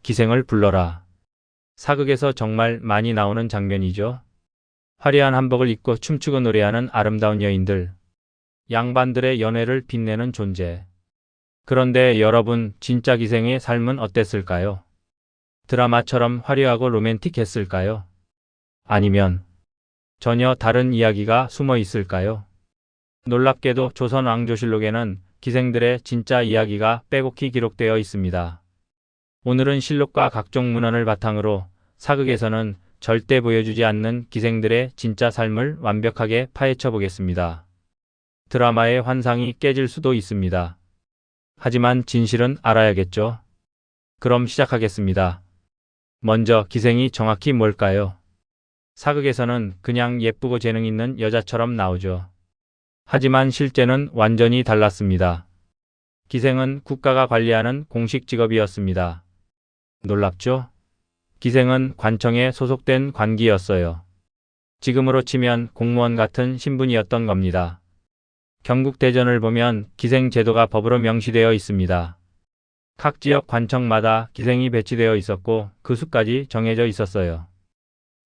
기생을 불러라. 사극에서 정말 많이 나오는 장면이죠. 화려한 한복을 입고 춤추고 노래하는 아름다운 여인들. 양반들의 연애를 빛내는 존재. 그런데 여러분, 진짜 기생의 삶은 어땠을까요? 드라마처럼 화려하고 로맨틱했을까요? 아니면 전혀 다른 이야기가 숨어 있을까요? 놀랍게도 조선 왕조실록에는 기생들의 진짜 이야기가 빼곡히 기록되어 있습니다. 오늘은 실록과 각종 문헌을 바탕으로 사극에서는 절대 보여주지 않는 기생들의 진짜 삶을 완벽하게 파헤쳐 보겠습니다. 드라마의 환상이 깨질 수도 있습니다. 하지만 진실은 알아야겠죠? 그럼 시작하겠습니다. 먼저 기생이 정확히 뭘까요? 사극에서는 그냥 예쁘고 재능 있는 여자처럼 나오죠. 하지만 실제는 완전히 달랐습니다. 기생은 국가가 관리하는 공식 직업이었습니다. 놀랍죠? 기생은 관청에 소속된 관기였어요. 지금으로 치면 공무원 같은 신분이었던 겁니다. 경국대전을 보면 기생 제도가 법으로 명시되어 있습니다. 각 지역 관청마다 기생이 배치되어 있었고 그 수까지 정해져 있었어요.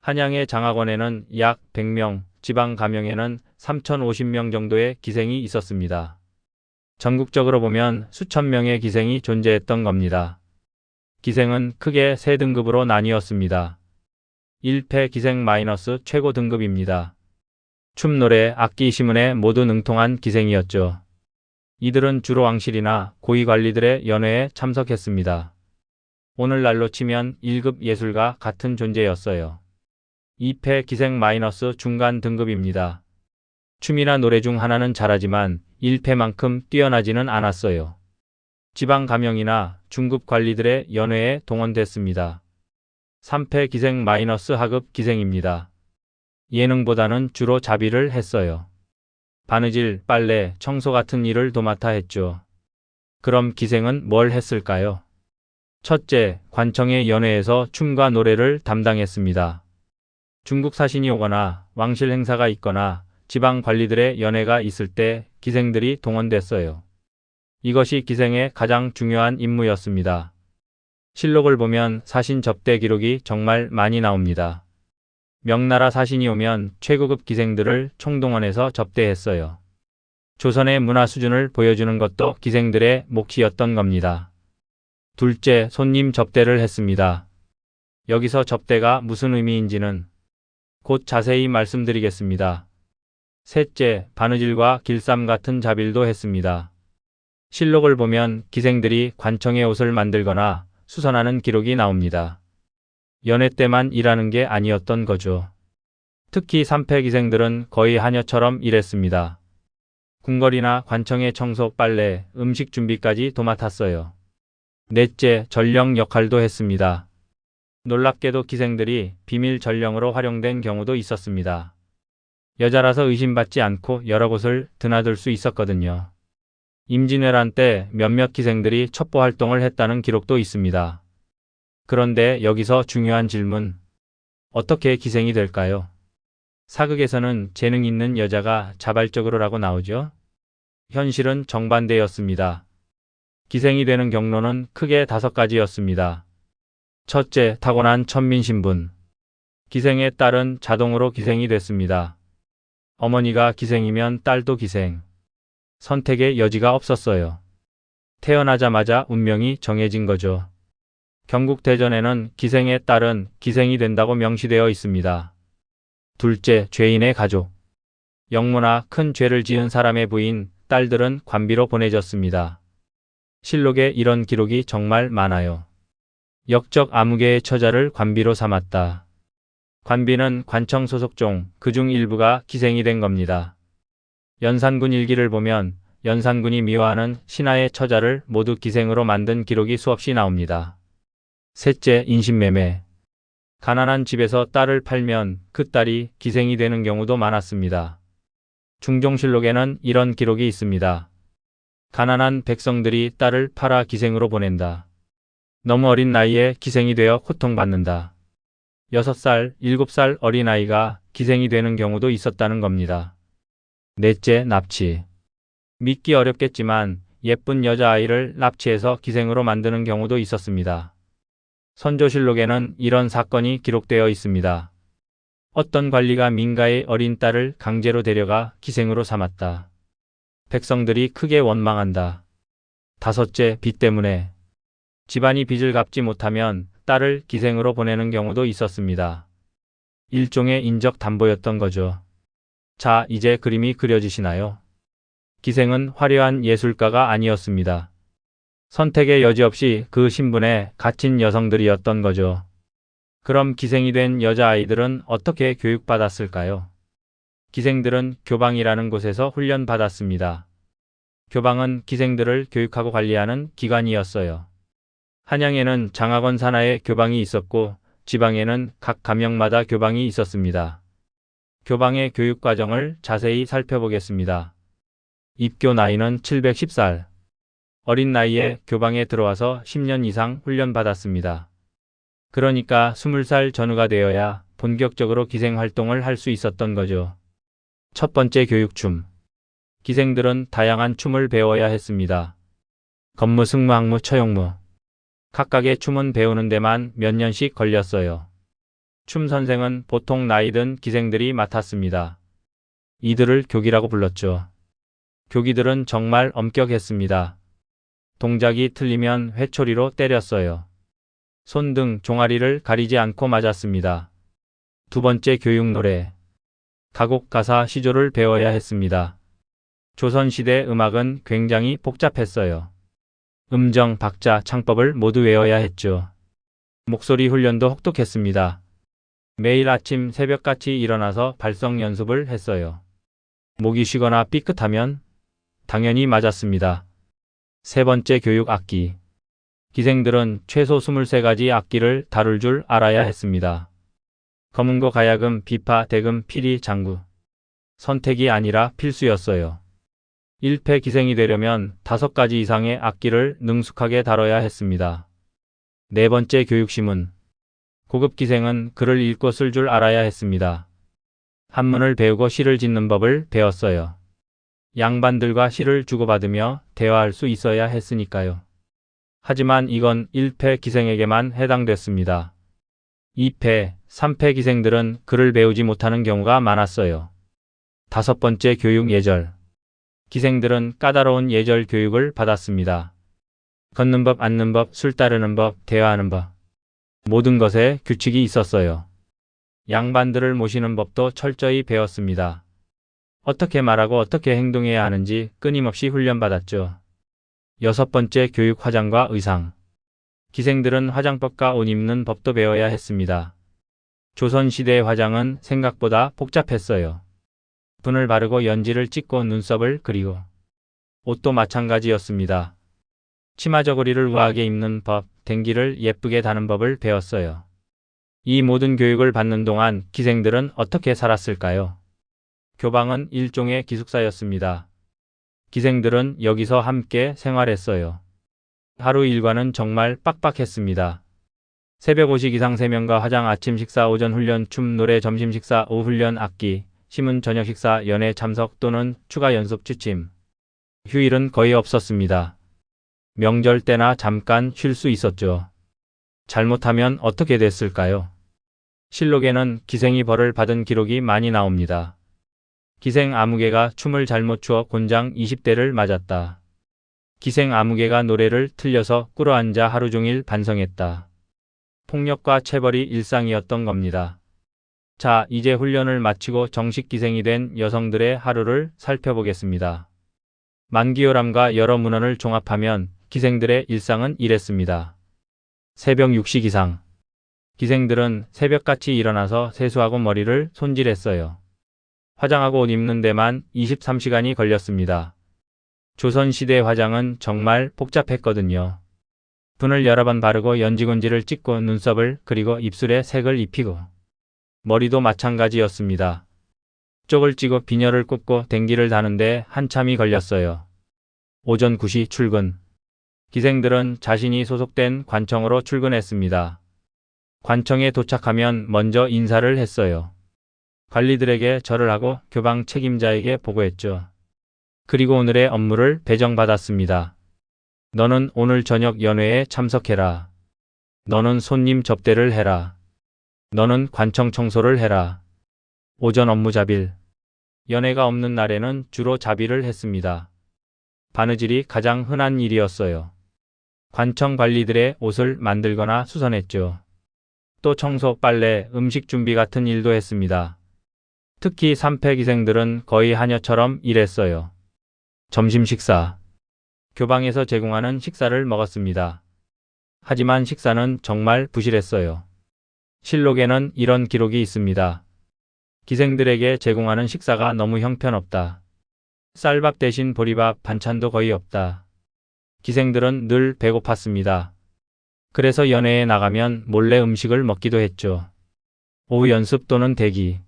한양의 장학원에는 약 100명, 지방 감영에는 3,050명 정도의 기생이 있었습니다. 전국적으로 보면 수천 명의 기생이 존재했던 겁니다. 기생은 크게 세 등급으로 나뉘었습니다. 1패 기생 마이너스 최고 등급입니다. 춤, 노래, 악기, 시문에 모두 능통한 기생이었죠. 이들은 주로 왕실이나 고위 관리들의 연회에 참석했습니다. 오늘날로 치면 1급 예술가 같은 존재였어요. 2패 기생 마이너스 중간 등급입니다. 춤이나 노래 중 하나는 잘하지만 1패만큼 뛰어나지는 않았어요. 지방 감영이나 중급 관리들의 연회에 동원됐습니다. 3패 기생 마이너스 하급 기생입니다. 예능보다는 주로 자비를 했어요. 바느질, 빨래, 청소 같은 일을 도맡아 했죠. 그럼 기생은 뭘 했을까요? 첫째, 관청의 연회에서 춤과 노래를 담당했습니다. 중국 사신이 오거나 왕실 행사가 있거나 지방 관리들의 연회가 있을 때 기생들이 동원됐어요. 이것이 기생의 가장 중요한 임무였습니다. 실록을 보면 사신 접대 기록이 정말 많이 나옵니다. 명나라 사신이 오면 최고급 기생들을 총동원해서 접대했어요. 조선의 문화 수준을 보여주는 것도 기생들의 몫이었던 겁니다. 둘째, 손님 접대를 했습니다. 여기서 접대가 무슨 의미인지는 곧 자세히 말씀드리겠습니다. 셋째, 바느질과 길쌈 같은 자빌도 했습니다. 실록을 보면 기생들이 관청의 옷을 만들거나 수선하는 기록이 나옵니다. 연회 때만 일하는 게 아니었던 거죠. 특히 3패 기생들은 거의 하녀처럼 일했습니다. 궁궐이나 관청의 청소, 빨래, 음식 준비까지 도맡았어요. 넷째, 전령 역할도 했습니다. 놀랍게도 기생들이 비밀 전령으로 활용된 경우도 있었습니다. 여자라서 의심받지 않고 여러 곳을 드나들 수 있었거든요. 임진왜란 때 몇몇 기생들이 첩보 활동을 했다는 기록도 있습니다. 그런데 여기서 중요한 질문. 어떻게 기생이 될까요? 사극에서는 재능 있는 여자가 자발적으로라고 나오죠? 현실은 정반대였습니다. 기생이 되는 경로는 크게 5가지였습니다. 첫째, 타고난 천민 신분. 기생의 딸은 자동으로 기생이 됐습니다. 어머니가 기생이면 딸도 기생. 선택의 여지가 없었어요. 태어나자마자 운명이 정해진 거죠. 경국대전에는 기생의 딸은 기생이 된다고 명시되어 있습니다. 둘째, 죄인의 가족. 영모나 큰 죄를 지은 사람의 부인, 딸들은 관비로 보내졌습니다. 실록에 이런 기록이 정말 많아요. 역적 아무개의 처자를 관비로 삼았다. 관비는 관청 소속종, 그중 일부가 기생이 된 겁니다. 연산군 일기를 보면 연산군이 미워하는 신하의 처자를 모두 기생으로 만든 기록이 수없이 나옵니다. 셋째, 인신매매. 가난한 집에서 딸을 팔면 그 딸이 기생이 되는 경우도 많았습니다. 중종실록에는 이런 기록이 있습니다. 가난한 백성들이 딸을 팔아 기생으로 보낸다. 너무 어린 나이에 기생이 되어 고통받는다. 6살, 7살 어린아이가 기생이 되는 경우도 있었다는 겁니다. 넷째, 납치. 믿기 어렵겠지만 예쁜 여자아이를 납치해서 기생으로 만드는 경우도 있었습니다. 선조실록에는 이런 사건이 기록되어 있습니다. 어떤 관리가 민가의 어린 딸을 강제로 데려가 기생으로 삼았다. 백성들이 크게 원망한다. 다섯째, 빚 때문에. 집안이 빚을 갚지 못하면 딸을 기생으로 보내는 경우도 있었습니다. 일종의 인적 담보였던 거죠. 자, 이제 그림이 그려지시나요? 기생은 화려한 예술가가 아니었습니다. 선택의 여지 없이 그 신분에 갇힌 여성들이었던 거죠. 그럼 기생이 된 여자아이들은 어떻게 교육받았을까요? 기생들은 교방이라는 곳에서 훈련받았습니다. 교방은 기생들을 교육하고 관리하는 기관이었어요. 한양에는 장학원 산하에 교방이 있었고 지방에는 각 감역마다 교방이 있었습니다. 교방의 교육 과정을 자세히 살펴보겠습니다. 입교 나이는 710살. 어린 나이에 교방에 들어와서 10년 이상 훈련받았습니다. 그러니까 20살 전후가 되어야 본격적으로 기생 활동을 할 수 있었던 거죠. 첫 번째 교육춤. 기생들은 다양한 춤을 배워야 했습니다. 건무, 승무, 항무, 처용무. 각각의 춤은 배우는 데만 몇 년씩 걸렸어요. 춤 선생은 보통 나이 든 기생들이 맡았습니다. 이들을 교기라고 불렀죠. 교기들은 정말 엄격했습니다. 동작이 틀리면 회초리로 때렸어요. 손등, 종아리를 가리지 않고 맞았습니다. 두 번째 교육 노래. 가곡, 가사, 시조를 배워야 했습니다. 조선시대 음악은 굉장히 복잡했어요. 음정, 박자, 창법을 모두 외워야 했죠. 목소리 훈련도 혹독했습니다. 매일 아침 새벽같이 일어나서 발성 연습을 했어요. 목이 쉬거나 삐끗하면 당연히 맞았습니다. 세 번째 교육 악기. 기생들은 최소 23가지 악기를 다룰 줄 알아야 했습니다. 검은고, 가야금, 비파, 대금, 피리, 장구. 선택이 아니라 필수였어요. 1패 기생이 되려면 5가지 이상의 악기를 능숙하게 다뤄야 했습니다. 네 번째 교육시문. 고급 기생은 글을 읽고 쓸 줄 알아야 했습니다. 한문을 배우고 시를 짓는 법을 배웠어요. 양반들과 시를 주고받으며 대화할 수 있어야 했으니까요. 하지만 이건 1패 기생에게만 해당됐습니다. 2패, 3패 기생들은 글을 배우지 못하는 경우가 많았어요. 다섯 번째 교육 예절. 기생들은 까다로운 예절 교육을 받았습니다. 걷는 법, 앉는 법, 술 따르는 법, 대화하는 법. 모든 것에 규칙이 있었어요. 양반들을 모시는 법도 철저히 배웠습니다. 어떻게 말하고 어떻게 행동해야 하는지 끊임없이 훈련받았죠. 여섯 번째 교육 화장과 의상. 기생들은 화장법과 옷 입는 법도 배워야 했습니다. 조선시대의 화장은 생각보다 복잡했어요. 분을 바르고 연지를 찍고 눈썹을 그리고 옷도 마찬가지였습니다. 치마 저고리를 우아하게 입는 법, 댕기를 예쁘게 다는 법을 배웠어요. 이 모든 교육을 받는 동안 기생들은 어떻게 살았을까요? 교방은 일종의 기숙사였습니다. 기생들은 여기서 함께 생활했어요. 하루 일과는 정말 빡빡했습니다. 새벽 5시 기상 3명과 화장, 아침 식사, 오전 훈련, 춤, 노래, 점심 식사, 오후 훈련, 악기, 시문, 저녁 식사, 연회 참석 또는 추가 연습, 취침. 휴일은 거의 없었습니다. 명절 때나 잠깐 쉴 수 있었죠. 잘못하면 어떻게 됐을까요? 실록에는 기생이 벌을 받은 기록이 많이 나옵니다. 기생 아무개가 춤을 잘못 추어 곤장 20대를 맞았다. 기생 아무개가 노래를 틀려서 꿇어앉아 하루 종일 반성했다. 폭력과 체벌이 일상이었던 겁니다. 자, 이제 훈련을 마치고 정식 기생이 된 여성들의 하루를 살펴보겠습니다. 만기요람과 여러 문헌을 종합하면 기생들의 일상은 이랬습니다. 새벽 6시 기상. 기생들은 새벽같이 일어나서 세수하고 머리를 손질했어요. 화장하고 옷 입는 데만 23시간이 걸렸습니다. 조선시대 화장은 정말 복잡했거든요. 분을 여러 번 바르고 연지곤지를 찍고 눈썹을 그리고 입술에 색을 입히고 머리도 마찬가지였습니다. 쪽을 찌고 비녀를 꽂고 댕기를 다는데 한참이 걸렸어요. 오전 9시 출근. 기생들은 자신이 소속된 관청으로 출근했습니다. 관청에 도착하면 먼저 인사를 했어요. 관리들에게 절을 하고 교방 책임자에게 보고했죠. 그리고 오늘의 업무를 배정받았습니다. 너는 오늘 저녁 연회에 참석해라. 너는 손님 접대를 해라. 너는 관청 청소를 해라. 오전 업무 자빌. 연애가 없는 날에는 주로 자비를 했습니다. 바느질이 가장 흔한 일이었어요. 관청 관리들의 옷을 만들거나 수선했죠. 또 청소, 빨래, 음식 준비 같은 일도 했습니다. 특히 산패기생들은 거의 하녀처럼 일했어요. 점심 식사. 교방에서 제공하는 식사를 먹었습니다. 하지만 식사는 정말 부실했어요. 실록에는 이런 기록이 있습니다. 기생들에게 제공하는 식사가 너무 형편없다. 쌀밥 대신 보리밥, 반찬도 거의 없다. 기생들은 늘 배고팠습니다. 그래서 연회에 나가면 몰래 음식을 먹기도 했죠. 오후 연습 또는 대기.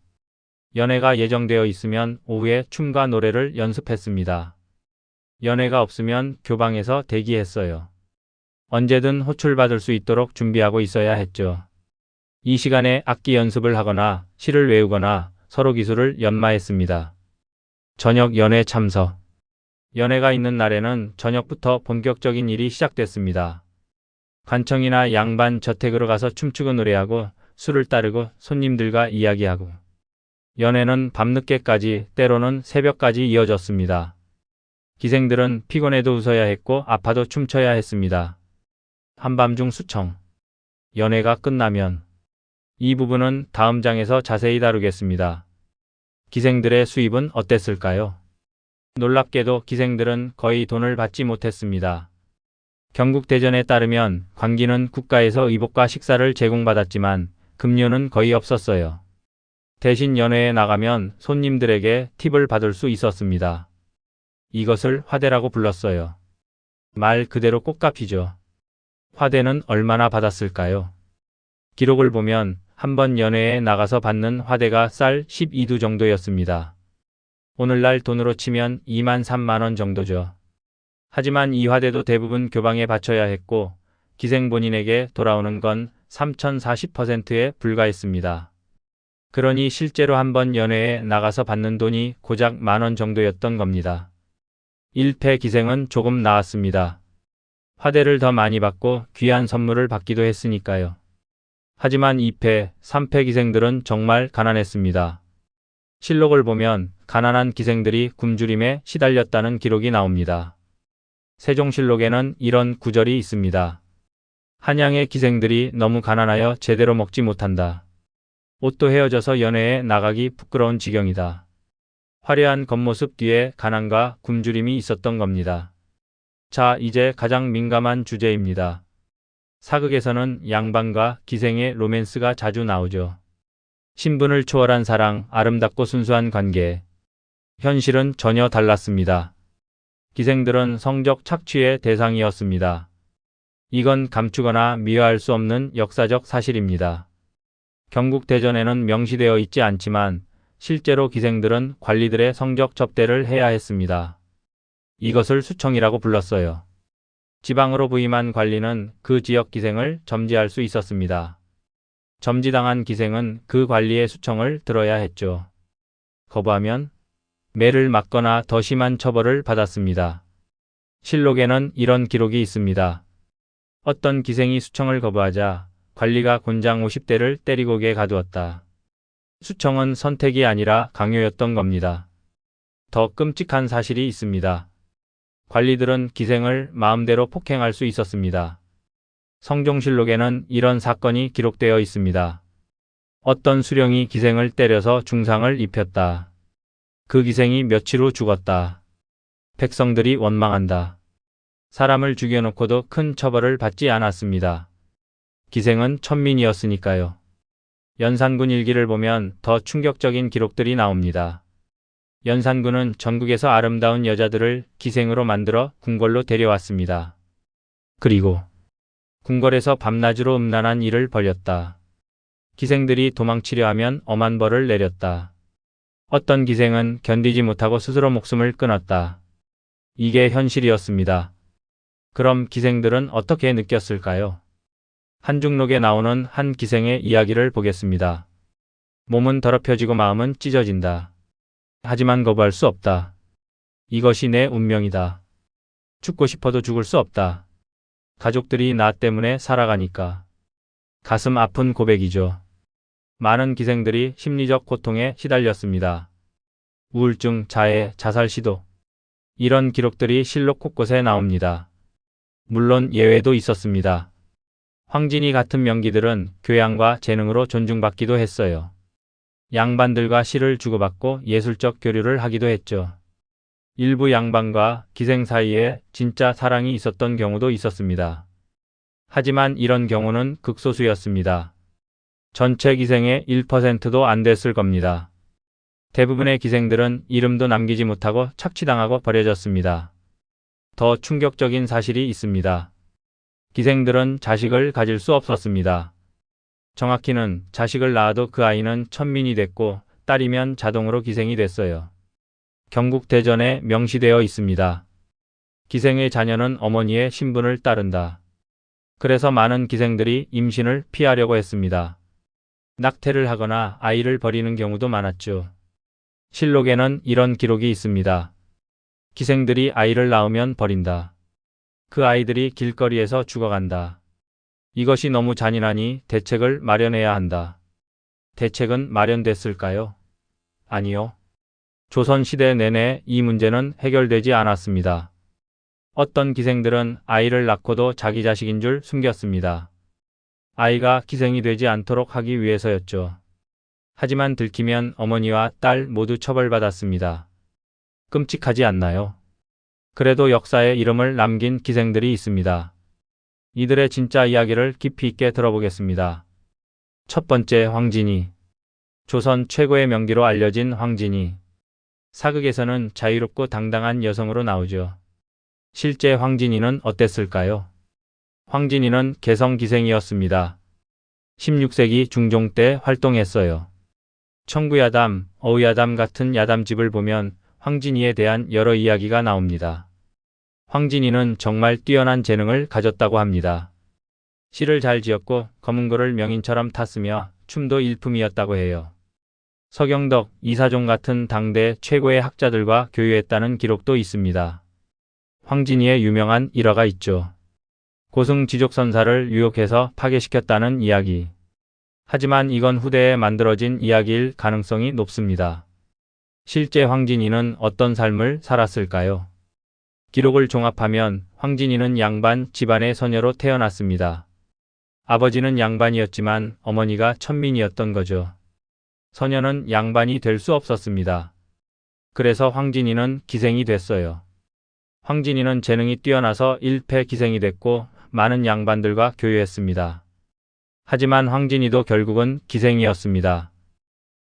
연회가 예정되어 있으면 오후에 춤과 노래를 연습했습니다. 연회가 없으면 교방에서 대기했어요. 언제든 호출받을 수 있도록 준비하고 있어야 했죠. 이 시간에 악기 연습을 하거나 시를 외우거나 서로 기술을 연마했습니다. 저녁 연회 참석. 연회가 있는 날에는 저녁부터 본격적인 일이 시작됐습니다. 관청이나 양반 저택으로 가서 춤추고 노래하고 술을 따르고 손님들과 이야기하고. 연회는 밤늦게까지 때로는 새벽까지 이어졌습니다. 기생들은 피곤해도 웃어야 했고 아파도 춤춰야 했습니다. 한밤중 수청. 연회가 끝나면. 이 부분은 다음 장에서 자세히 다루겠습니다. 기생들의 수입은 어땠을까요? 놀랍게도 기생들은 거의 돈을 받지 못했습니다. 경국대전에 따르면 관기는 국가에서 의복과 식사를 제공받았지만 급료는 거의 없었어요. 대신 연회에 나가면 손님들에게 팁을 받을 수 있었습니다. 이것을 화대라고 불렀어요. 말 그대로 꽃값이죠. 화대는 얼마나 받았을까요? 기록을 보면 한 번 연회에 나가서 받는 화대가 쌀 12두 정도였습니다. 오늘날 돈으로 치면 2만 3만 원 정도죠. 하지만 이 화대도 대부분 교방에 바쳐야 했고 기생 본인에게 돌아오는 건 3,040%에 불과했습니다. 그러니 실제로 한 번 연회에 나가서 받는 돈이 고작 10,000원 정도였던 겁니다. 1패 기생은 조금 나았습니다. 화대를 더 많이 받고 귀한 선물을 받기도 했으니까요. 하지만 2패, 3패 기생들은 정말 가난했습니다. 실록을 보면 가난한 기생들이 굶주림에 시달렸다는 기록이 나옵니다. 세종실록에는 이런 구절이 있습니다. 한양의 기생들이 너무 가난하여 제대로 먹지 못한다. 옷도 헤어져서 연회에 나가기 부끄러운 지경이다. 화려한 겉모습 뒤에 가난과 굶주림이 있었던 겁니다. 자, 이제 가장 민감한 주제입니다. 사극에서는 양반과 기생의 로맨스가 자주 나오죠. 신분을 초월한 사랑, 아름답고 순수한 관계. 현실은 전혀 달랐습니다. 기생들은 성적 착취의 대상이었습니다. 이건 감추거나 미화할 수 없는 역사적 사실입니다. 경국대전에는 명시되어 있지 않지만 실제로 기생들은 관리들의 성적 접대를 해야 했습니다. 이것을 수청이라고 불렀어요. 지방으로 부임한 관리는 그 지역 기생을 점지할 수 있었습니다. 점지당한 기생은 그 관리의 수청을 들어야 했죠. 거부하면 매를 맞거나 더 심한 처벌을 받았습니다. 실록에는 이런 기록이 있습니다. 어떤 기생이 수청을 거부하자 관리가 곤장 50대를 때리고개 가두었다. 수청은 선택이 아니라 강요였던 겁니다. 더 끔찍한 사실이 있습니다. 관리들은 기생을 마음대로 폭행할 수 있었습니다. 성종실록에는 이런 사건이 기록되어 있습니다. 어떤 수령이 기생을 때려서 중상을 입혔다. 그 기생이 며칠 후 죽었다. 백성들이 원망한다. 사람을 죽여놓고도 큰 처벌을 받지 않았습니다. 기생은 천민이었으니까요. 연산군 일기를 보면 더 충격적인 기록들이 나옵니다. 연산군은 전국에서 아름다운 여자들을 기생으로 만들어 궁궐로 데려왔습니다. 그리고 궁궐에서 밤낮으로 음란한 일을 벌였다. 기생들이 도망치려 하면 엄한 벌을 내렸다. 어떤 기생은 견디지 못하고 스스로 목숨을 끊었다. 이게 현실이었습니다. 그럼 기생들은 어떻게 느꼈을까요? 한중록에 나오는 한 기생의 이야기를 보겠습니다. 몸은 더럽혀지고 마음은 찢어진다. 하지만 거부할 수 없다. 이것이 내 운명이다. 죽고 싶어도 죽을 수 없다. 가족들이 나 때문에 살아가니까. 가슴 아픈 고백이죠. 많은 기생들이 심리적 고통에 시달렸습니다. 우울증, 자해, 자살 시도. 이런 기록들이 실록 곳곳에 나옵니다. 물론 예외도 있었습니다. 황진이 같은 명기들은 교양과 재능으로 존중받기도 했어요. 양반들과 시를 주고받고 예술적 교류를 하기도 했죠. 일부 양반과 기생 사이에 진짜 사랑이 있었던 경우도 있었습니다. 하지만 이런 경우는 극소수였습니다. 전체 기생의 1%도 안 됐을 겁니다. 대부분의 기생들은 이름도 남기지 못하고 착취당하고 버려졌습니다. 더 충격적인 사실이 있습니다. 기생들은 자식을 가질 수 없었습니다. 정확히는 자식을 낳아도 그 아이는 천민이 됐고 딸이면 자동으로 기생이 됐어요. 경국대전에 명시되어 있습니다. 기생의 자녀는 어머니의 신분을 따른다. 그래서 많은 기생들이 임신을 피하려고 했습니다. 낙태를 하거나 아이를 버리는 경우도 많았죠. 실록에는 이런 기록이 있습니다. 기생들이 아이를 낳으면 버린다. 그 아이들이 길거리에서 죽어간다. 이것이 너무 잔인하니 대책을 마련해야 한다. 대책은 마련됐을까요? 아니요. 조선시대 내내 이 문제는 해결되지 않았습니다. 어떤 기생들은 아이를 낳고도 자기 자식인 줄 숨겼습니다. 아이가 기생이 되지 않도록 하기 위해서였죠. 하지만 들키면 어머니와 딸 모두 처벌받았습니다. 끔찍하지 않나요? 그래도 역사에 이름을 남긴 기생들이 있습니다. 이들의 진짜 이야기를 깊이 있게 들어보겠습니다. 첫 번째, 황진이. 조선 최고의 명기로 알려진 황진이. 사극에서는 자유롭고 당당한 여성으로 나오죠. 실제 황진이는 어땠을까요? 황진이는 개성기생이었습니다. 16세기 중종 때 활동했어요. 청구야담, 어우야담 같은 야담집을 보면 황진이에 대한 여러 이야기가 나옵니다. 황진이는 정말 뛰어난 재능을 가졌다고 합니다. 시를 잘 지었고 검은고를 명인처럼 탔으며 춤도 일품이었다고 해요. 서경덕, 이사종 같은 당대 최고의 학자들과 교유했다는 기록도 있습니다. 황진이의 유명한 일화가 있죠. 고승 지족선사를 유혹해서 파괴시켰다는 이야기. 하지만 이건 후대에 만들어진 이야기일 가능성이 높습니다. 실제 황진이는 어떤 삶을 살았을까요? 기록을 종합하면 황진이는 양반 집안의 소녀로 태어났습니다. 아버지는 양반이었지만 어머니가 천민이었던 거죠. 소녀는 양반이 될 수 없었습니다. 그래서 황진이는 기생이 됐어요. 황진이는 재능이 뛰어나서 일패기생이 됐고 많은 양반들과 교유했습니다. 하지만 황진이도 결국은 기생이었습니다.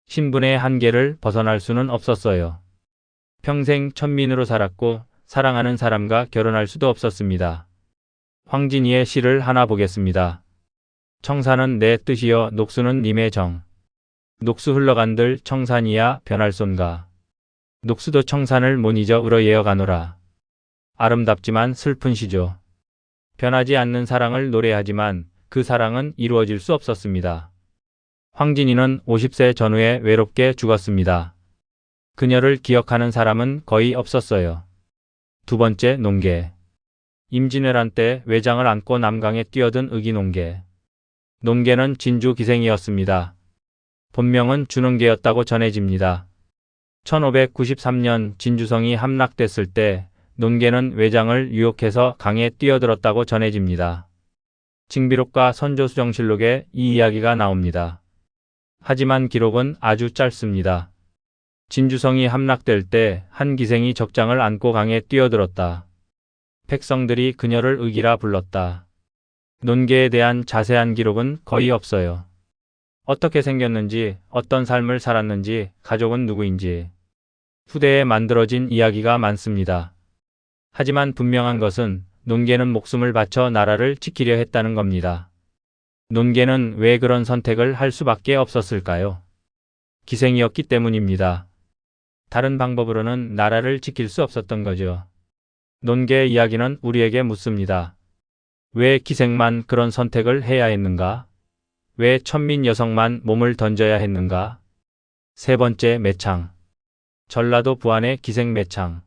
신분의 한계를 벗어날 수는 없었어요. 평생 천민으로 살았고 사랑하는 사람과 결혼할 수도 없었습니다. 황진이의 시를 하나 보겠습니다. 청산은 내 뜻이여 녹수는 님의 정. 녹수 흘러간들 청산이야 변할손가. 녹수도 청산을 못 잊어 울어 예어가노라. 아름답지만 슬픈 시죠. 변하지 않는 사랑을 노래하지만 그 사랑은 이루어질 수 없었습니다. 황진이는 50세 전후에 외롭게 죽었습니다. 그녀를 기억하는 사람은 거의 없었어요. 두 번째, 농계. 임진왜란 때 외장을 안고 남강에 뛰어든 의기농계. 농계는 진주 기생이었습니다. 본명은 준흥계였다고 전해집니다. 1593년 진주성이 함락됐을 때 논계는 외장을 유혹해서 강에 뛰어들었다고 전해집니다. 징비록과 선조수정실록에 이 이야기가 나옵니다. 하지만 기록은 아주 짧습니다. 진주성이 함락될 때 한 기생이 적장을 안고 강에 뛰어들었다. 백성들이 그녀를 의기라 불렀다. 논계에 대한 자세한 기록은 거의 없어요. 어떻게 생겼는지, 어떤 삶을 살았는지, 가족은 누구인지 후대에 만들어진 이야기가 많습니다. 하지만 분명한 것은 논계는 목숨을 바쳐 나라를 지키려 했다는 겁니다. 논계는 왜 그런 선택을 할 수밖에 없었을까요? 기생이었기 때문입니다. 다른 방법으로는 나라를 지킬 수 없었던 거죠. 논계의 이야기는 우리에게 묻습니다. 왜 기생만 그런 선택을 해야 했는가? 왜 천민 여성만 몸을 던져야 했는가? 세 번째, 매창. 전라도 부안의 기생 매창.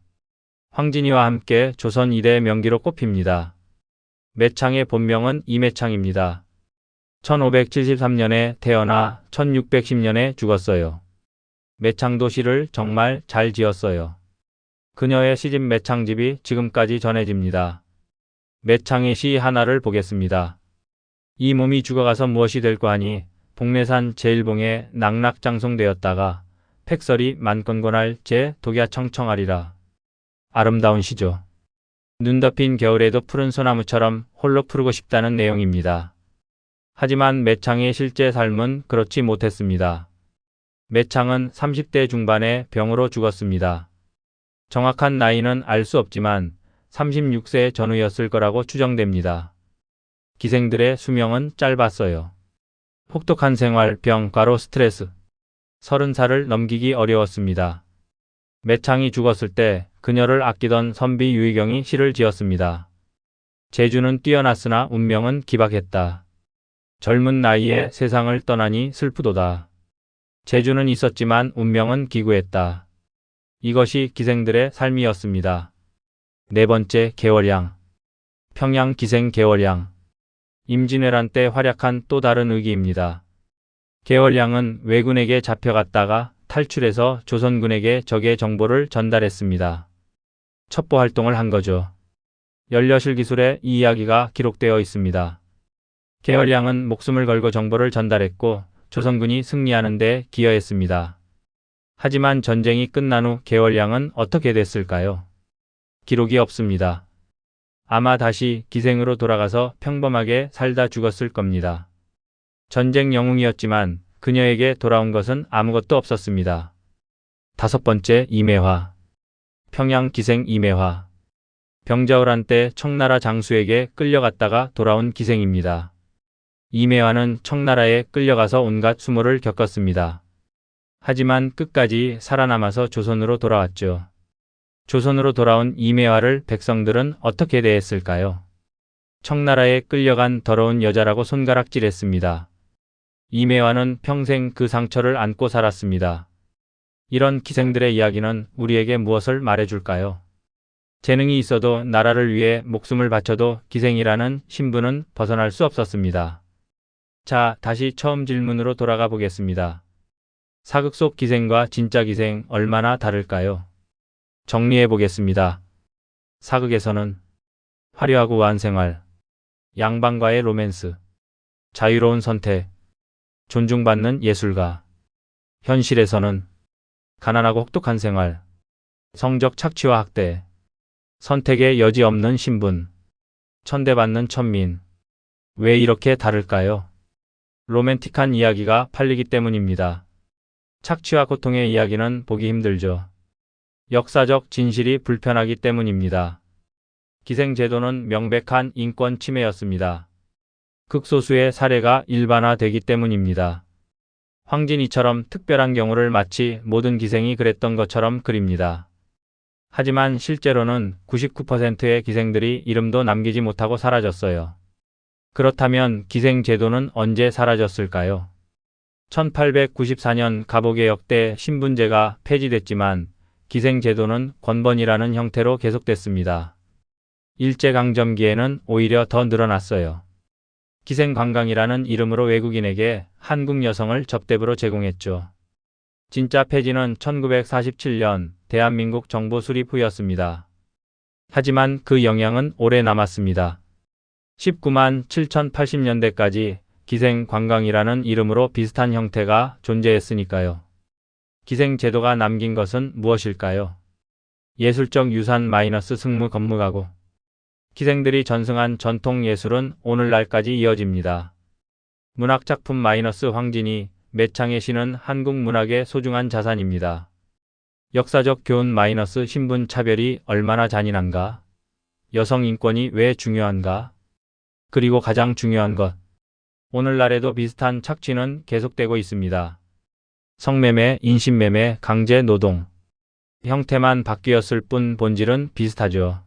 황진이와 함께 조선 2대 명기로 꼽힙니다. 매창의 본명은 이매창입니다. 1573년에 태어나 1610년에 죽었어요. 매창도 시를 정말 잘 지었어요. 그녀의 시집 매창집이 지금까지 전해집니다. 매창의 시 하나를 보겠습니다. 이 몸이 죽어가서 무엇이 될까 하니 복례산 제일봉에 낙낙장송되었다가 팩설이 만건곤할 제 독야 청청하리라. 아름다운 시죠. 눈 덮인 겨울에도 푸른 소나무처럼 홀로 푸르고 싶다는 내용입니다. 하지만 매창의 실제 삶은 그렇지 못했습니다. 매창은 30대 중반에 병으로 죽었습니다. 정확한 나이는 알 수 없지만 36세 전후였을 거라고 추정됩니다. 기생들의 수명은 짧았어요. 혹독한 생활, 병, 과로 스트레스. 30살을 넘기기 어려웠습니다. 매창이 죽었을 때 그녀를 아끼던 선비 유희경이 시를 지었습니다. 재주는 뛰어났으나 운명은 기박했다. 젊은 나이에 세상을 떠나니 슬프도다. 재주는 있었지만 운명은 기구했다. 이것이 기생들의 삶이었습니다. 네 번째, 개월양. 평양 기생 개월양. 임진왜란 때 활약한 또 다른 의기입니다. 개월양은 왜군에게 잡혀갔다가 탈출해서 조선군에게 적의 정보를 전달했습니다. 첩보 활동을 한 거죠. 연려실 기술에 이 이야기가 기록되어 있습니다. 개월양은 목숨을 걸고 정보를 전달했고 조선군이 승리하는 데 기여했습니다. 하지만 전쟁이 끝난 후 개월양은 어떻게 됐을까요? 기록이 없습니다. 아마 다시 기생으로 돌아가서 평범하게 살다 죽었을 겁니다. 전쟁 영웅이었지만 그녀에게 돌아온 것은 아무것도 없었습니다. 다섯 번째, 이매화. 평양 기생 이매화. 병자호란 때 청나라 장수에게 끌려갔다가 돌아온 기생입니다. 이매화는 청나라에 끌려가서 온갖 수모를 겪었습니다. 하지만 끝까지 살아남아서 조선으로 돌아왔죠. 조선으로 돌아온 이매화를 백성들은 어떻게 대했을까요? 청나라에 끌려간 더러운 여자라고 손가락질했습니다. 이매화는 평생 그 상처를 안고 살았습니다. 이런 기생들의 이야기는 우리에게 무엇을 말해줄까요? 재능이 있어도 나라를 위해 목숨을 바쳐도 기생이라는 신분은 벗어날 수 없었습니다. 자, 다시 처음 질문으로 돌아가 보겠습니다. 사극 속 기생과 진짜 기생 얼마나 다를까요? 정리해 보겠습니다. 사극에서는 화려하고 우아한 생활, 양반과의 로맨스, 자유로운 선택, 존중받는 예술가. 현실에서는 가난하고 혹독한 생활, 성적 착취와 학대, 선택의 여지 없는 신분, 천대받는 천민. 왜 이렇게 다를까요? 로맨틱한 이야기가 팔리기 때문입니다. 착취와 고통의 이야기는 보기 힘들죠. 역사적 진실이 불편하기 때문입니다. 기생제도는 명백한 인권 침해였습니다. 극소수의 사례가 일반화되기 때문입니다. 황진이처럼 특별한 경우를 마치 모든 기생이 그랬던 것처럼 그립니다. 하지만 실제로는 99%의 기생들이 이름도 남기지 못하고 사라졌어요. 그렇다면 기생제도는 언제 사라졌을까요? 1894년 갑오개혁 때 신분제가 폐지됐지만 기생제도는 권번이라는 형태로 계속됐습니다. 일제강점기에는 오히려 더 늘어났어요. 기생관광이라는 이름으로 외국인에게 한국 여성을 접대부로 제공했죠. 진짜 폐지는 1947년 대한민국 정부 수립 후였습니다. 하지만 그 영향은 오래 남았습니다. 19만 7080년대까지 기생관광이라는 이름으로 비슷한 형태가 존재했으니까요. 기생제도가 남긴 것은 무엇일까요? 예술적 유산 마이너스 승무 건무가고. 기생들이 전승한 전통 예술은 오늘날까지 이어집니다. 문학작품 마이너스 황진이, 매창의 시는 한국 문학의 소중한 자산입니다. 역사적 교훈 마이너스 신분 차별이 얼마나 잔인한가? 여성 인권이 왜 중요한가? 그리고 가장 중요한 것. 오늘날에도 비슷한 착취는 계속되고 있습니다. 성매매, 인신매매, 강제노동. 형태만 바뀌었을 뿐 본질은 비슷하죠.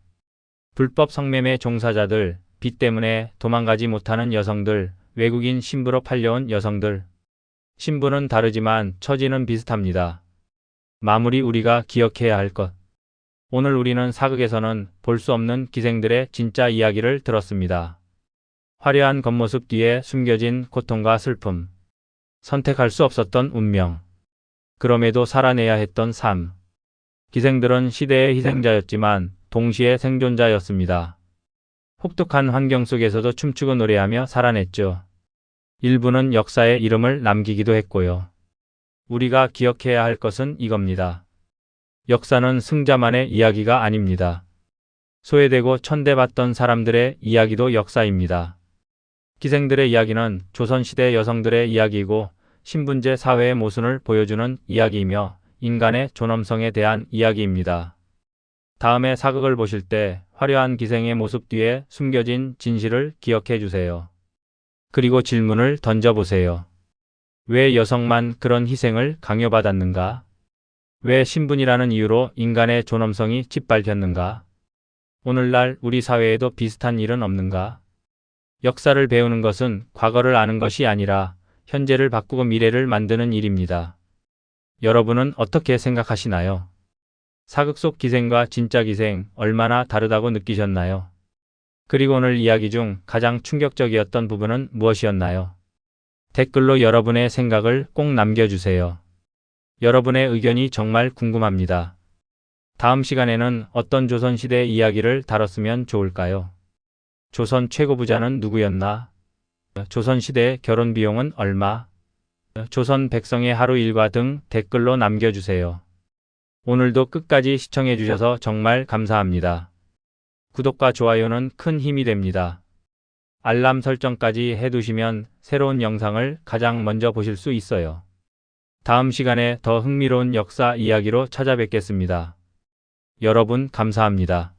불법 성매매 종사자들, 빚 때문에 도망가지 못하는 여성들, 외국인 신부로 팔려온 여성들. 신분은 다르지만 처지는 비슷합니다. 마무리 우리가 기억해야 할 것. 오늘 우리는 사극에서는 볼 수 없는 기생들의 진짜 이야기를 들었습니다. 화려한 겉모습 뒤에 숨겨진 고통과 슬픔. 선택할 수 없었던 운명. 그럼에도 살아내야 했던 삶. 기생들은 시대의 희생자였지만 동시에 생존자였습니다. 혹독한 환경 속에서도 춤추고 노래하며 살아냈죠. 일부는 역사에 이름을 남기기도 했고요. 우리가 기억해야 할 것은 이겁니다. 역사는 승자만의 이야기가 아닙니다. 소외되고 천대받던 사람들의 이야기도 역사입니다. 기생들의 이야기는 조선시대 여성들의 이야기이고 신분제 사회의 모순을 보여주는 이야기이며 인간의 존엄성에 대한 이야기입니다. 다음에 사극을 보실 때 화려한 기생의 모습 뒤에 숨겨진 진실을 기억해 주세요. 그리고 질문을 던져보세요. 왜 여성만 그런 희생을 강요받았는가? 왜 신분이라는 이유로 인간의 존엄성이 짓밟혔는가? 오늘날 우리 사회에도 비슷한 일은 없는가? 역사를 배우는 것은 과거를 아는 것이 아니라 현재를 바꾸고 미래를 만드는 일입니다. 여러분은 어떻게 생각하시나요? 사극 속 기생과 진짜 기생 얼마나 다르다고 느끼셨나요? 그리고 오늘 이야기 중 가장 충격적이었던 부분은 무엇이었나요? 댓글로 여러분의 생각을 꼭 남겨주세요. 여러분의 의견이 정말 궁금합니다. 다음 시간에는 어떤 조선시대 이야기를 다뤘으면 좋을까요? 조선 최고 부자는 누구였나? 조선시대 결혼 비용은 얼마? 조선 백성의 하루 일과 등 댓글로 남겨주세요. 오늘도 끝까지 시청해주셔서 정말 감사합니다. 구독과 좋아요는 큰 힘이 됩니다. 알람 설정까지 해두시면 새로운 영상을 가장 먼저 보실 수 있어요. 다음 시간에 더 흥미로운 역사 이야기로 찾아뵙겠습니다. 여러분 감사합니다.